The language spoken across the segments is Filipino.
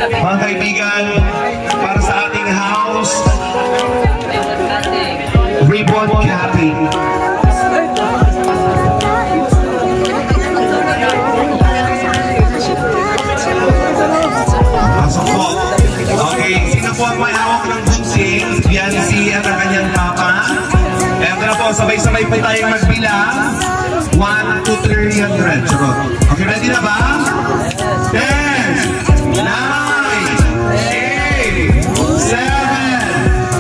Mga kaibigan, para sa ating house, ribbon cutting. Pasok po. Okay, sino po ang may hawak ng buksing? Yan si at ang kanyang papa. Kaya na po, sabay-sabay pa tayong magbilang. 1, 2, 300. Okay, ready na ba? 10, 9, 8, 7,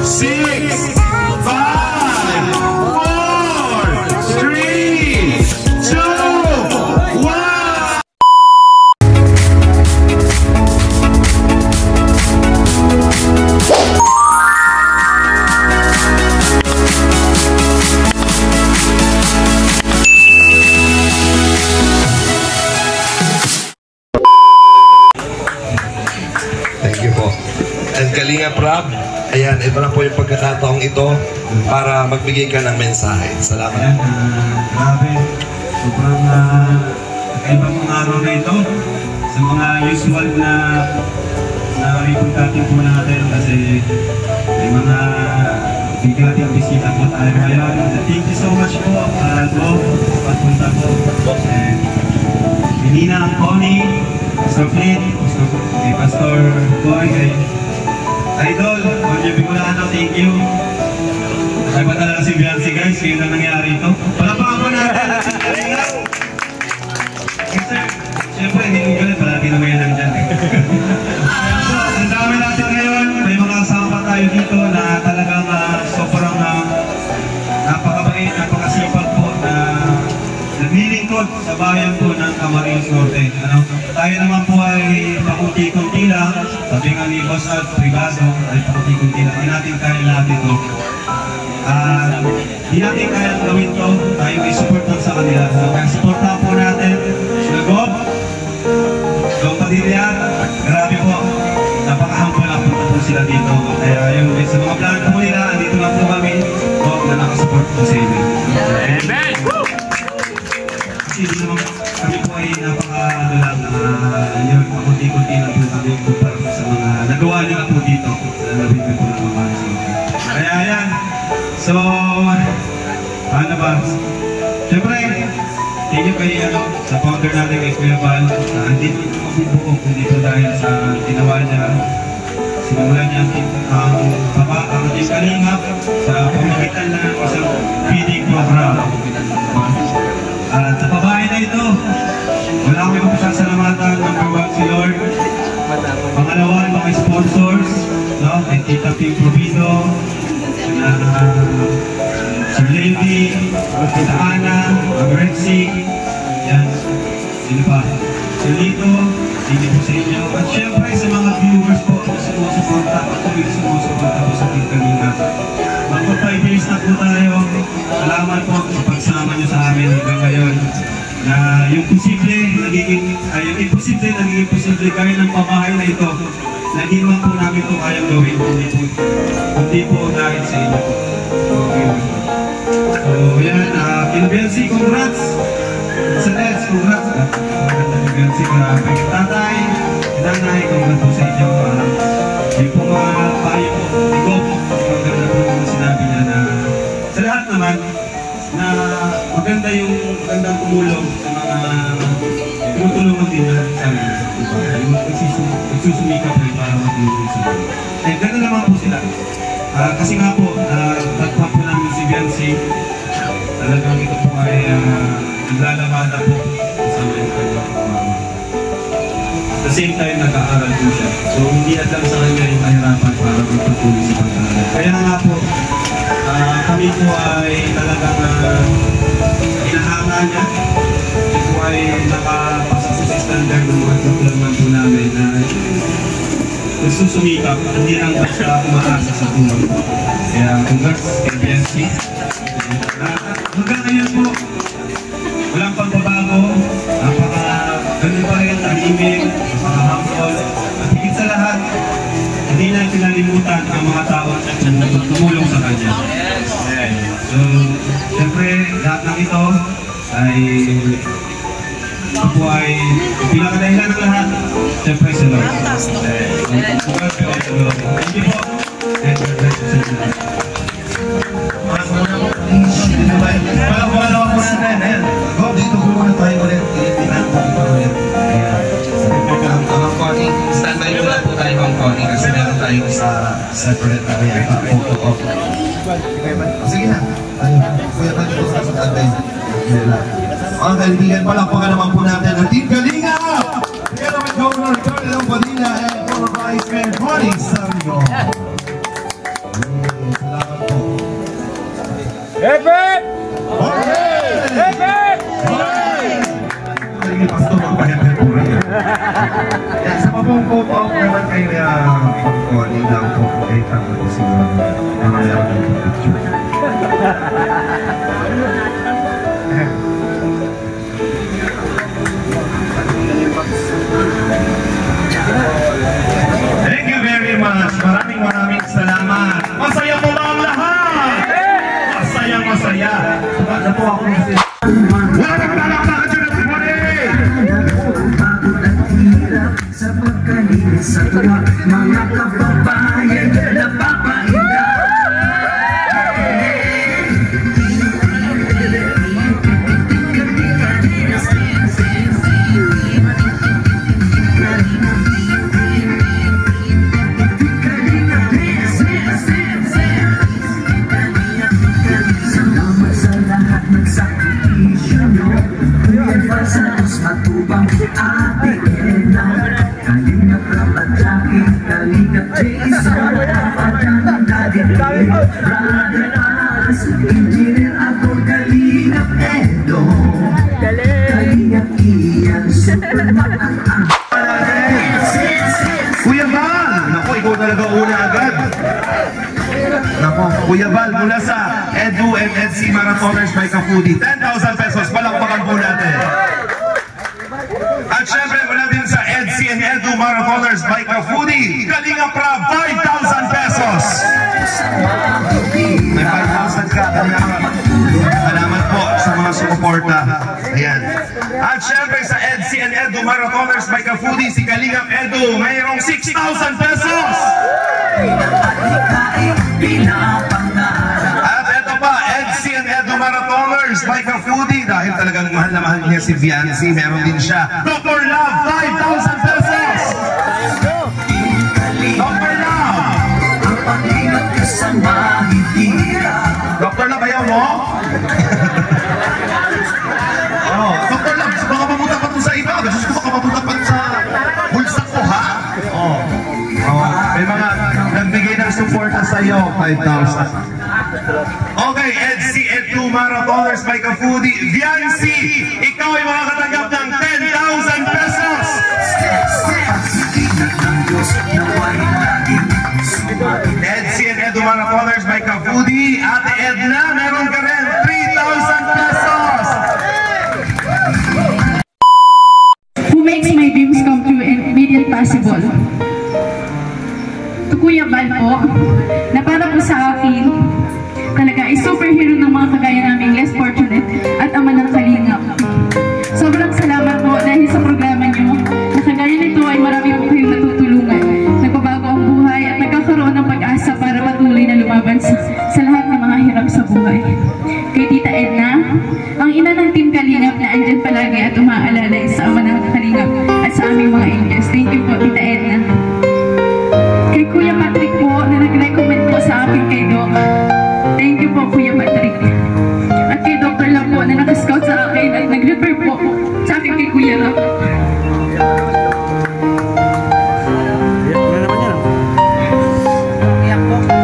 6, 5, 4, 3, 2, 1. Thank you po. And Kalinga Prab, ayan, ito na po yung pagkakataong ito para magbigay ka ng mensahe. Salamat. Ayan, grabe. Sobrang kakaibang mga araw na ito sa mga usual na ribbon cutting po natin kasi may mga bigating bisita po tayo ngayon. Thank you so much po, Go, pagpunta po. And Nina, Connie, Pastor Flynn, kay Pastor Boy, kay Idol, Connie Bicolano, thank you. Ay ba talaga si Beyonce guys, yun ang nangyari ito. Palapakan po natin! Siyempre, hindi ko galit, palagi naman yan nandyan. Ang dami natin ngayon, may mga kasama pa tayo dito na talagang sobrang napakabait, napakasipag po na naglilingkod sa bayan po ng Camarines Norte. Tayo naman po ay pakunti-kunti lang, sabi nga ni Boss at Privado, ay pakunti-kunti lang. Hindi natin kaya lahat ito. Hindi natin kaya gawin ito, tayo ay support lang sa kanila. Kaya supportan po natin sila Gob, Gob Padilla, grabe po, napaka-humble lang po sila dito. Kaya yung sa mga plano po nila, andito lang po kami, Gob na nakasupport po sa inyo. Amen! Kasi naman kami po ay napaka-ano lang, yun, pakunti-kunti lang po kami para po sa mga nagawa nila po dito. Nalawin ko po ng mga kaya yan. So, ano ba? Siyempre, thank you kay sa founder natin kay Kuya Val. Hindi po ito mabubuo, hindi po dahil sa ginawa niya. Sinulan niya ang ating kalingap sa pamagitan ng isang feeding program. At sa babae na ito, wala kami kung sasalamatan. Number 1 si Lord. Pangalawa, mga sponsors, no? Kay Tita Ping Provido, Sir Lady, Tita Ana, Ang Rexy, yan, sino pa? Sir Lito, thank you po sa inyo. At syempre sa mga viewers po na sumusuporta, patuloy sumusuporta po sa ating Kalinga. Mga 5 years na po tayo, salamat po sa pagsama nyo sa amin hanggang ngayon. Na yung posible, yung imposible, nagiging posible kaya ng pamahay na ito. Na hindi naman po namin ito kayang gawin, hindi po dahil sa inyo. So yan, Beyonce, congrats! Sa Neds, congrats! Maganda ni Beyonce, grabe. Tatay, nanay, congrats po sa inyo. Yung po payo po, ikaw po, maganda po yung sinabi niya na sa lahat naman, na maganda yung magandang tumulong sa mga tumutulungan din na sa amin. Yung nagsusumika po para matulungan sa mga. Eh, gano'n naman po sila. Kasi nga po, nagpa po namin si Beyonce, talagang ito po ay naglalabada po sa mga kanyang mama. At the same time, nag-aaral po siya. So, hindi na lang sa kanya yung kahirapan para magpatuloy sa pag-aaral. Kaya nga po, kami po ay talagang inahanga niya. Ito po ay nakapasok sa standard ng mga tutulungan po namin na nagsusumikap, hindi lang basta umaasa sa tulong. Kaya congrats kay Beyonce. Hanggang ngayon po, walang pagbabago, ganun pa rin, tahimik, napaka-humble, at higit sa lahat, hindi na pinalimutan ang mga tao na tumulong sa kanya. So, siyempre, lahat ng ito ay ito po ay pinakadahilan ng lahat, siyempre si Lord. Thank you po. And God bless you sa inyo. Wala po natin. Ayan. Go, dito po muna tayo ulit. Tinatapos po ulit. Ayan. Ang Connie, standby po lang po tayo ang Connie kasi meron tayong sa separate area. Photo op. Sige na. Kuya pa dito sa standby. Mga kaibigan, palakpakan naman po natin ang Team Kalingap! Kaya naman Governor Carlo Padilla and former Vice Mayor Connie Sarno. Salamat po. Epe! Epe! Sige, Pastor, magpahepe po rin. Yan, sa pabong photo op naman kay Connie lang po. Kaya tama ko siguro. Ang meron ng picture. Thank you very much. Maraming salamat. Masaya po ba ang lahat? Masaya. Ano po ako kasi? Walang palakpakan dyan at Connie! Sa pagkalinis sa tuwa, mga kababayan na papahinga. Salamat sa lahat ng sakripisyo nyo. Kuya Santos Matubang, Ate Edna, Kalingap Rapat Jackie, Kalingap Jason, Padang Daddy Ray, Brother As, Engineer ako, Kalingap Edo, Kalingap Ian, Superman ang Kuya Val! Naku, ikaw talaga una agad. Naku, Kuya Val, mula sa Edu and EDC Marathoners by Kafudi, 10,000 pesos. Palakpakan po natin. At syempre, mula din sa EDC and Edu Marathoners by Kafudi, Kalingap Rab, 5,000 pesos. May 5,000 ka, Kalingap. Salamat po sa mga sumuporta. Ayan. At syempre sa EDC and Edu Marathoners by Kafudi, si Kalingap Edu, mayroong 6,000 pesos. At ito pa, EDC and Edu Marathoners by Kafudi, dahil talagang mahal na mahal niya si Viancy, meron din siya Dr. Love, 5,000 pesos. Dr. Love. Dr. Love, ayaw mo? Oh, Dr. Love, baka mapunta pa ito sa iba. Gusto ko baka mapunta pa sa bulsa ko, ha? Oh. May mga nagbigay ng suporta sa iyo, 5,000. Okay, EDC Edu Marathoners by Kafudi, Viancy, ikaw ay makakatanggap ng 10,000 pesos. EDC and Edu Marathoners by Kafudi, Ate Edna, meron ka rin 3,000 pesos. Who makes my dreams come true and made it possible? To Kuya Val po, na para po sa akin, talaga ay superhero ng mga kagaya naming less fortunate at ama ng Kalingap. Sobrang salamat po dahil sa programa nyo, na kagaya nito ay marami po kayong natutulungan. Nagbabago ang buhay at nagkakaroon ng pag-asa para patuloy na lumaban sa lahat ng mga hirap sa buhay. Kay Tita Edna, ang ina ng Team Kalingap na andyan palagi at umaalalay sa ama ng Kalingap at sa aming mga angels. Thank you po, Tita Edna. Kay Kuya Patrick po na nag-recommend po sa akin kay Doc. Thank you po, Kuya Patrick. At kay Dr. Love po na nakascout sa akin at nag-refer po sa akin kay Kuya Love.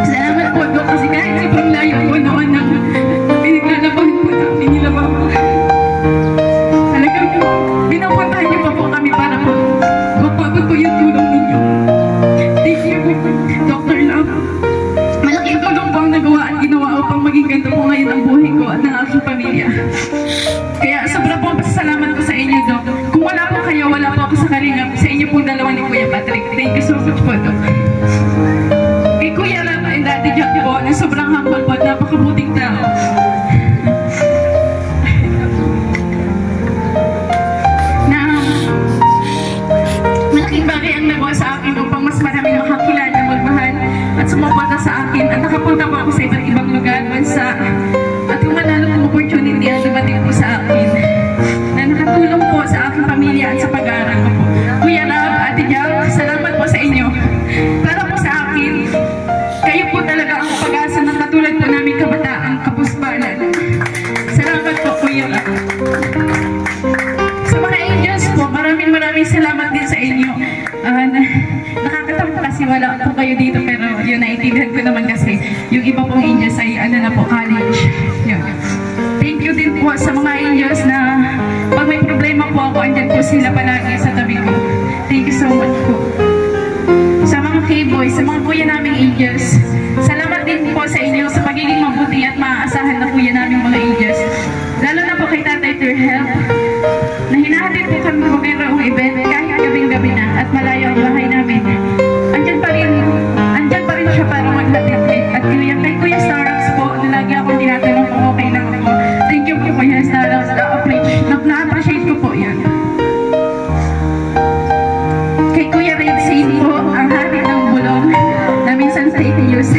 Salamat po, Doc, kasi kahit sobrang layo po noon na pinaglalabahan po namin nila mama. Talagang pinapuntahan niyo pa po kami para po mapagod po yung tulong ninyo. Thank you po, Dr. Love. Malaking tulong po ang nagawa at ginawa upang maging ganito po ngayon ang buhay ko at ng aking pamilya. Kaya sobra po ang pasasalamat ko sa inyo, Doc. Kung wala po kayo, wala po ako sa Kalingap. Sa inyo po dalawa ni Kuya Patrick. Thank you so much po, Doc. Kay Kuya Love and Daddy Jack po, na sobrang humble po at napakabuting tao. Na malaking bagay ang nagawa sa akin upang mas marami akin at nakapunta po ako sa iba't ibang lugar, bansa. At kung manalo po opportunity ang dumating po sa akin na nakatulong po sa aking pamilya at sa pag-aaral ko po. Kuya Rab, Ate Jal, salamat po sa inyo. Para po sa akin, kayo po talaga ang pag-asa ng katulad po namin kabataan, kapusbalan. Salamat po, Kuya Rab. Sa mga angels po, maraming salamat din sa inyo. Nakakatawa kasi wala po kayo dito, pero yun, naiintindihan ko naman kasi yung iba pong angels ay college. Yun. Thank you din po sa mga angels na pag may problema po ako, andyan po sila palagi sa tabi ko. Thank you so much po. Sa mga K-boys, sa mga kuya naming angels, salamat din po sa inyo sa pagiging mabuti at maaasahan na kuya naming mga angels. Lalo na po kay Tatay Turhel, na hinahatid po kami kung mayroong event kahit gabing-gabi na at malayo ang bahay namin. Andyan pa rin siya para maghatid. At kay Kuya Starrox po, na lagi akong tinatanong kung okay lang ako. Thank you po Kuya Starrox, na-appreciate ko po yun. Kay Kuya Red Saint po, ang hatid ng bulong na minsan sa itius.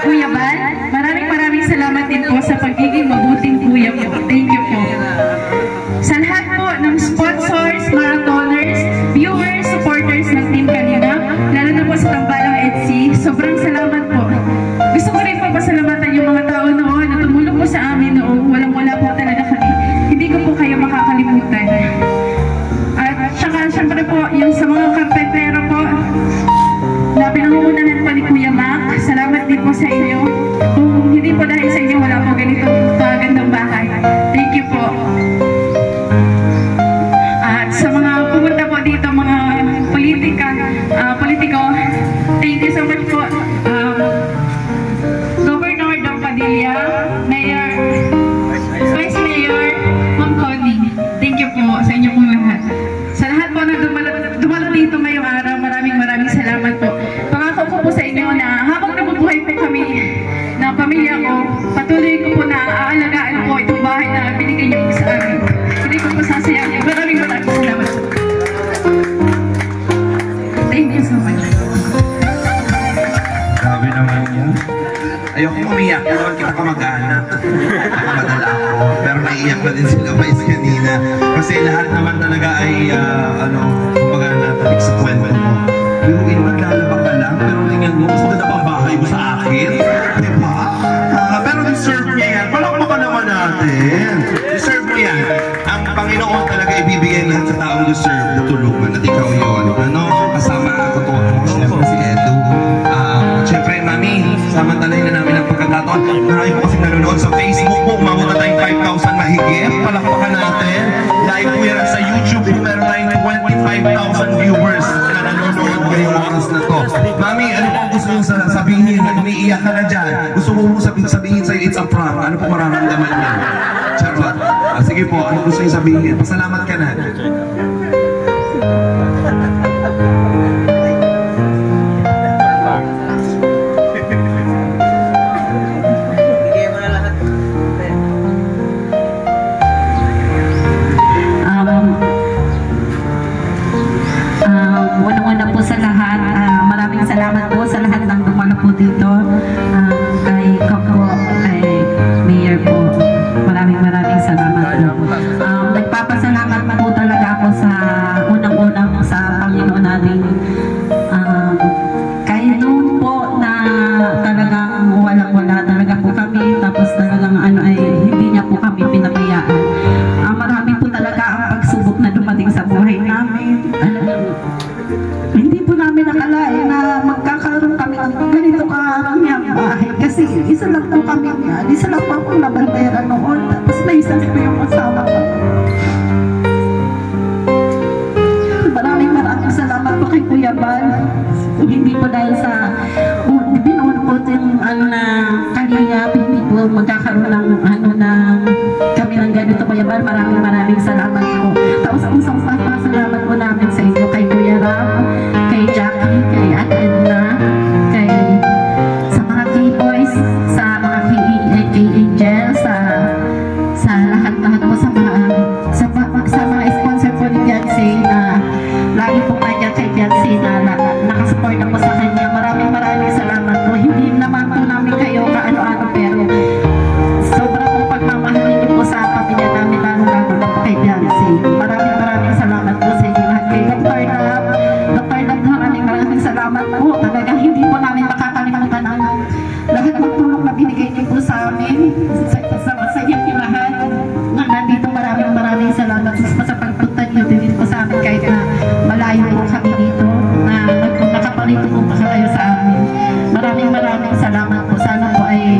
Kuya Bal, maraming salamat din po sa pagiging mabuting kuya po. Thank you po. Sa lahat po ng sponsors, marathoners, viewers, supporters ng Team Kalingap, lalo na po sa Tambalang EDSI, sobrang salamat po. Gusto ko rin po pasalamatan yung mga tao noon na tumulong po sa amin noon. Walang-wala po talaga kami. Hindi ko po kayo makakalimutan. At saka syempre po, yung sa mga karpentero po, na pinangungunahan po ni Kuya Mac, salamat din po sa inyo. Kung hindi po dahil sa inyo, wala po ganitong kagandang bahay. Thank you po. At sa mga pumunta po dito, mga politiko, thank you so much po. Governor Dong Padilla, Mayor, Vice Mayor, Ma'am Connie, thank you po sa inyo pong lahat. Sa lahat po na dumalang dito ngayong araw, maraming salamat po. Pangako ko po sa inyo na habang nabubuhay po kami ng pamilya ko, patuloy ko po na aalagaan po itong bahay na binigay niyo po sa amin. Hindi ko po sasayangin. Maraming salamat po. Thank you so much. Grabe naman yan. Ayoko umiyak doon, kita ka mag-anak. Nakamadala ako. Pero naiiyak na din sila Vice kanina. Kasi lahat naman talaga ay, kumbaga natabik sa kwento mo. Pero naglalaba ka lang, pero tingnan mo, mas maganda pang bahay mo sa akin. Diba? Pero deserve niya yan. Palakpakan naman natin. Deserve mo yan. Ang Panginoon talaga ibibigay lahat sa taong deserve na tulungan. At ikaw yun. Kasama ako to. Siyempre si Edu. Siyempre, Mami, samantalahin na namin ang pagkakataon. Marami po kasi nanonood sa Facebook po. Umabot na tayong 5,000 mahigit. Palakpakan natin. Live po yan sa YouTube po. Meron tayong 25,000 viewers na nanonood ngayong oras na to. Mami, ano po gusto nyo sabihin? Umiiyak ka na dyan. Gusto mo sabihin sa'yo, it's a prank. Ano po mararamdaman niya? Charot. Sige po, ano gusto nyo sabihin? Pasalamat ka na. Una-una po sa lahat, maraming salamat po sa lahat ng dumalo po dito. Kay Kako, kay Mayor po, maraming salamat po. Nagpapasalamat po talaga ako sa unang-unang sa Panginoon natin. Kahit noon po na talagang walang-wala talaga po kami, tapos talagang ay hindi niya po kami pinabayaan. Marami po talaga ang pagsubok na dumating sa buhay namin. Hindi po namin nakalain na magkakaroon kami ng ganito karangyang bahay. Kasi isa lang po kami yan. Isa lang po akong nabandera noon. Tapos naisas ko yung asawa ko. Maraming salamat po kay Kuya Bal. Hindi po dahil sa binuon po yung na Kalingap, hindi po magkakaroon ng kami ng ganito Kuya Bal. Maraming salamat po. Tapos ang salamat po namin sa inyo kay Kuya Ram, kay Jackie, kay Ate din po sa amin kahit na malayo po kami dito, na nakaparito po kayo sa amin. Maraming salamat po. Sana po ay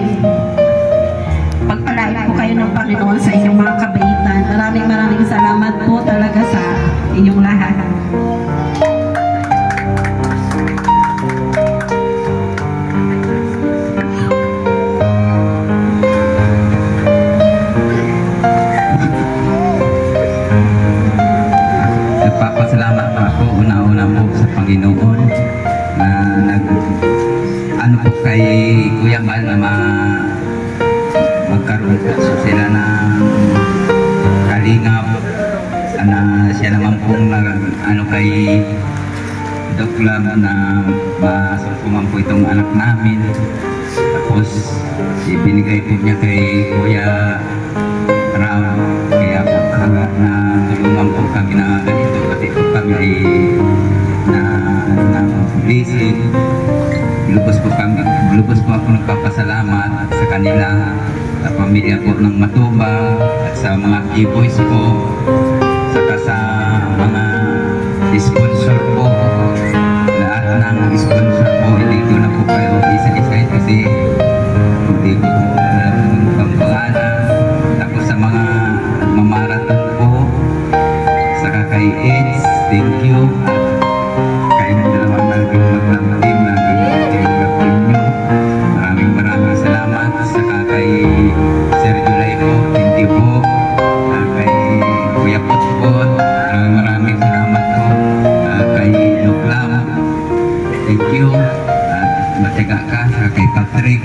pagpalain po kayo ng Panginoon sa inyong mga kabaitan. Maraming salamat po talaga sa inyong lahat. Nagpapasalamat pa ako una-una po sa Panginoon na ano po kay Kuya Mal na magkaroon po sila ng kalingap na siya naman pong ano kay Doc Lam na masulpungan po itong anak namin, tapos ibinigay po niya kay Kuya Ram, kaya po na tulungan po kami na ganito kasi po kami ay na visit. Lubos po ako nagpapasalamat sa kanila, sa pamilya po ng Matubang at sa mga key-boys po, saka sa mga sponsor po. Lahat ng sponsor po, hindi ko na po kayo isa-isa kasi hindi ko alam ang pangalan. Tapos sa mga mamarathon po, saka kay Eds, thank you. At kayo na dalawang naging maglang-team na maraming salamat. Saka kay Sir Julay po, thank you po. Kay Kuya Potpot, maraming salamat po. Kay Luklam, thank you. At matiga ka. Saka kay Patrick,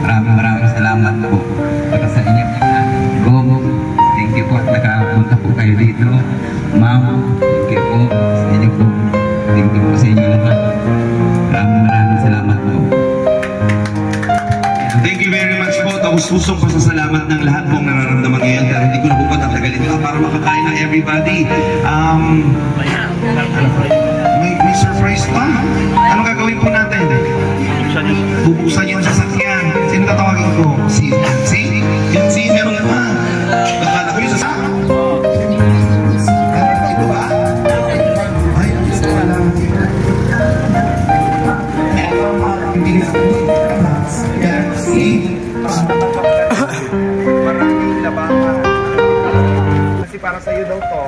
maraming salamat po. Saka sa inyo, Gom, thank you po. Nakapunta po kayo dito. Ma'am, thank you po. Sa inyo po, thank you po sa inyo lahat. Maraming salamat po. Thank you very much po. Taus-pusong pasasalamat ng lahat pong nararamdaman ngayon. Pero hindi ko na po patatagalin ito para makakain ng everybody. May surprise pa. Anong gagawin po natin? Bubuksan yung sasakyan. Sino tatawagin ko? Si Yancy? Yancy, meron pa. Nakala ko yung sasakyan. Ito ba? Ay, ito ba lang? Hindi na po. Maraming labangan. Kasi para sa'yo daw to.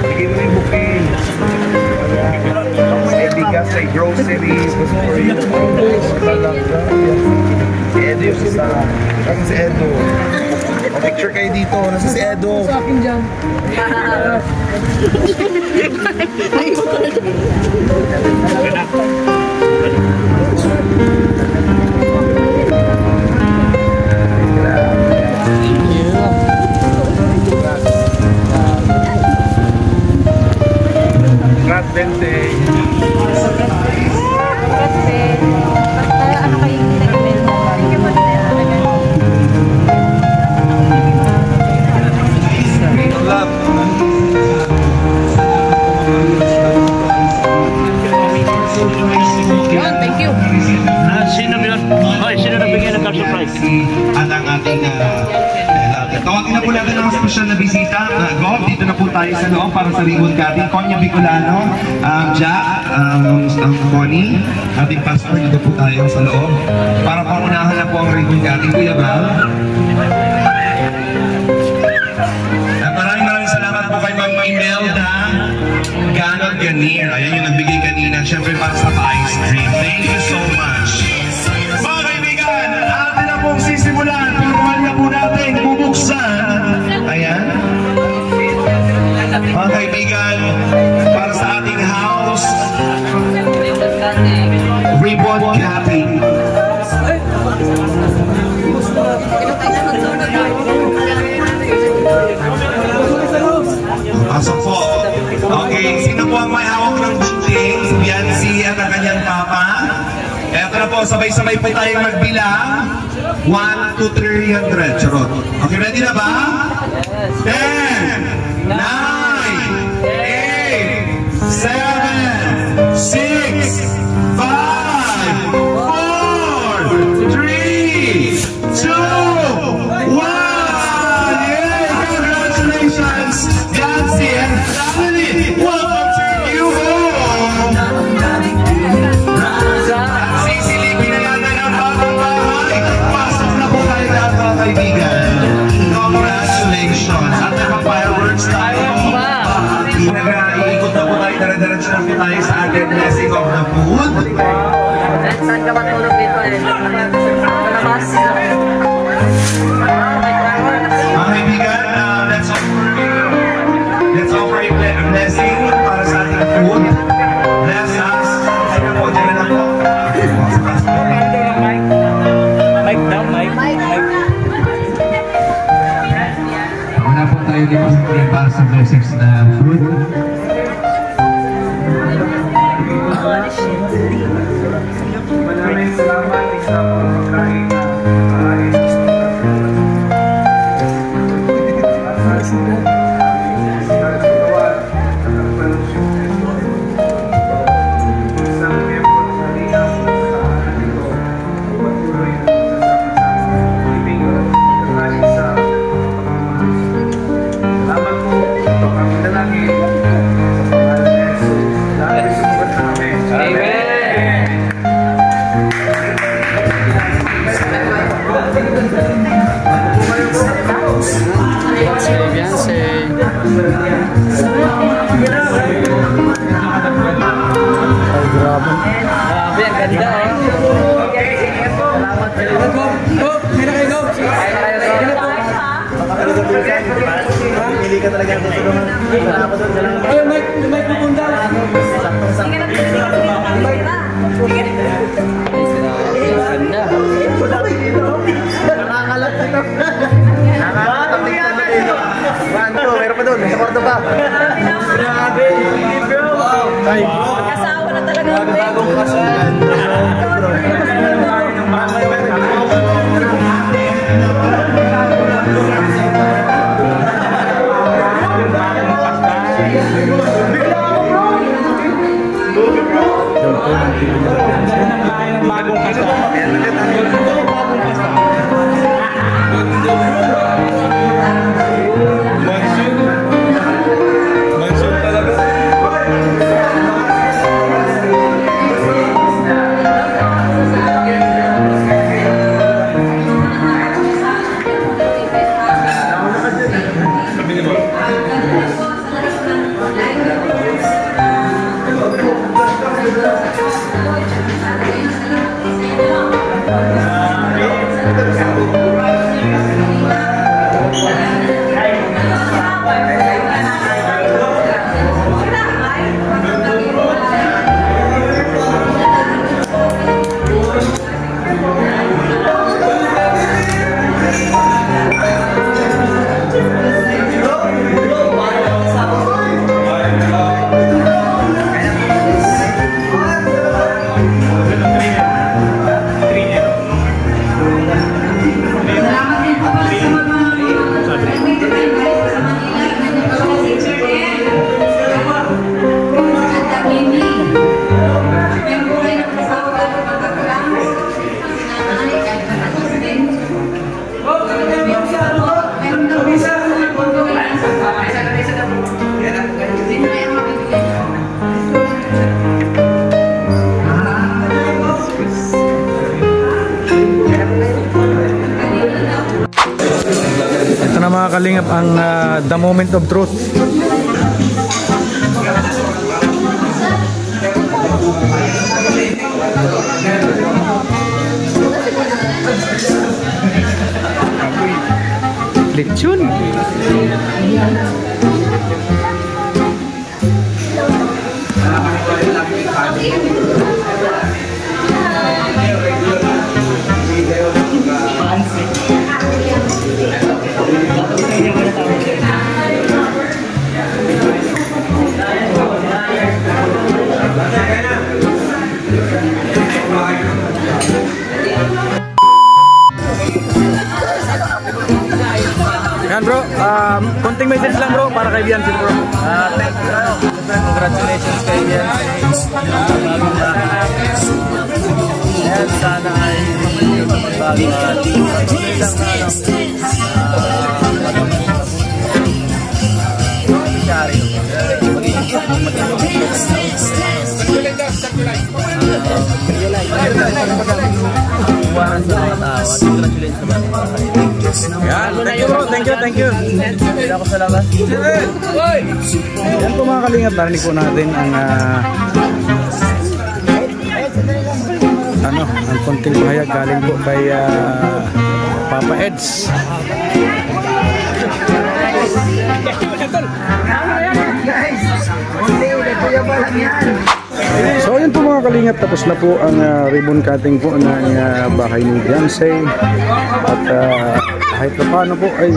Sige mo yung booking. May bigas, may groceries, si Edo yung isa. Kaya si Edo. Picture kayo dito. Nasa si Edo. Sa akin dyan. Congrats, Bente. Congrats, Ben. Basta ano kayo nag-email mo? Thank you po din. Love. Thank you. Sino nagbigay ng car surprise? At ang ating tawagin na po natin ang special na bisita. Gob, dito na po tayo sa loob para sa ribbon cutting. Konya Bicolano, Jack, Connie, ating pastor, dito po tayo sa loob. Para pangunahan na po ang ribbon cutting. Kuya Val. Maraming salamat po kay Ma'am Imelda Ganot Ganir. Ayan yung nagbigay kanina. Siyempre para sa ice cream. Thank you so much. Mga kaibigan, atin na pong sisimulan. Pinuhan na po natin bubuksan. Ayan. Mga kaibigan, para sa ating house, ribbon cutting. Pasok po. Okay, sino po ang may hawak ng gunting? Si Yancy at ang kanyang papa. Eto na po, sabay-sabay po tayong magbilang. 1, 2, 300. Charot. Okay, ready na ba? 10, 9, 8, 7, 6, 5, Diretso na po tayo sa ating blessing of the food. Saan ka matulog dito eh? Labas. Mga kaibigan, let's offer a blessing para sa ating food. Bless us. Ayun po, dyan na po. Mic down, mic. Wala po tayo dito para sa blessings na food. Maraming salamat sa pagkain Hindi ka talaga ang tutulungan. Wala pa doon. Ay, may pupunta. Sige na. Nakakalat dito. Nakakalat dito. Banto, meron pa doon. Sa kwarto pa. Grabe. Kasawa na talaga. Bagong kasal. Ito na mga kalingap ang the moment of truth. Lechon. Yan bro, konting message lang bro para kay Biancy bro. Congratulations kay Biancy. Bagong lahat. And sana ay magbago at congratulations sa mga tao. Yan, thank you bro, thank you. Hindi ako salamat. Yan po mga kalingap, narinig po natin ang ang konting pahayag galing po kay Papa Eds. So yun po mga kalingap, tapos na po ang ribbon cutting po ng bahay ni Beyonce. At kahit na paano po ay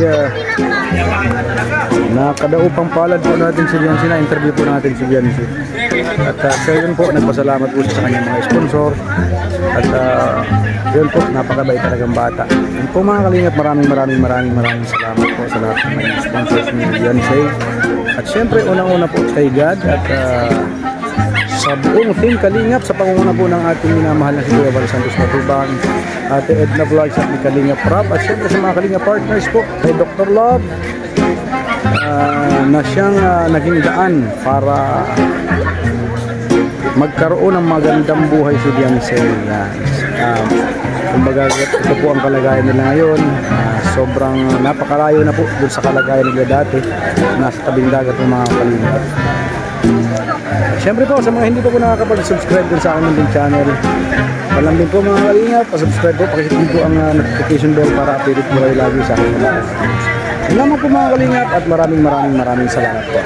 nakadaupang palad po natin si Beyonce, na interview po natin si Beyonce. At so yun po, nagpasalamat po sa kanyang mga sponsor. At yun po, napakabait talagang bata. Yun po mga kalingap, maraming salamat po sa lahat ng mga sponsors ni Beyonce. At syempre unang-una po kay God at sa buong team Kalingap sa pangunguna po ng ating minamahal na si Kuya Val Santos Matubang, Ate Edna Vlogs at ni Kalingap Rap, at syempre sa mga Kalingap partners po kay Dr. Love na siyang naging daan para magkaroon ng magandang buhay si Beyonce. Kumbaga ito po ang kalagayan nila ngayon, sobrang napakalayo na po dun sa kalagayan nila dati, nasa tabing dagat ng mga Kalingap. Siyempre po, sa mga hindi po nakakapag-subscribe din sa akin ng channel, palambing po mga Kalingap, pa-subscribe po, pakisipin po ang notification bell para update po kayo lagi sa akin. Salamat po mga Kalingap at maraming salamat po.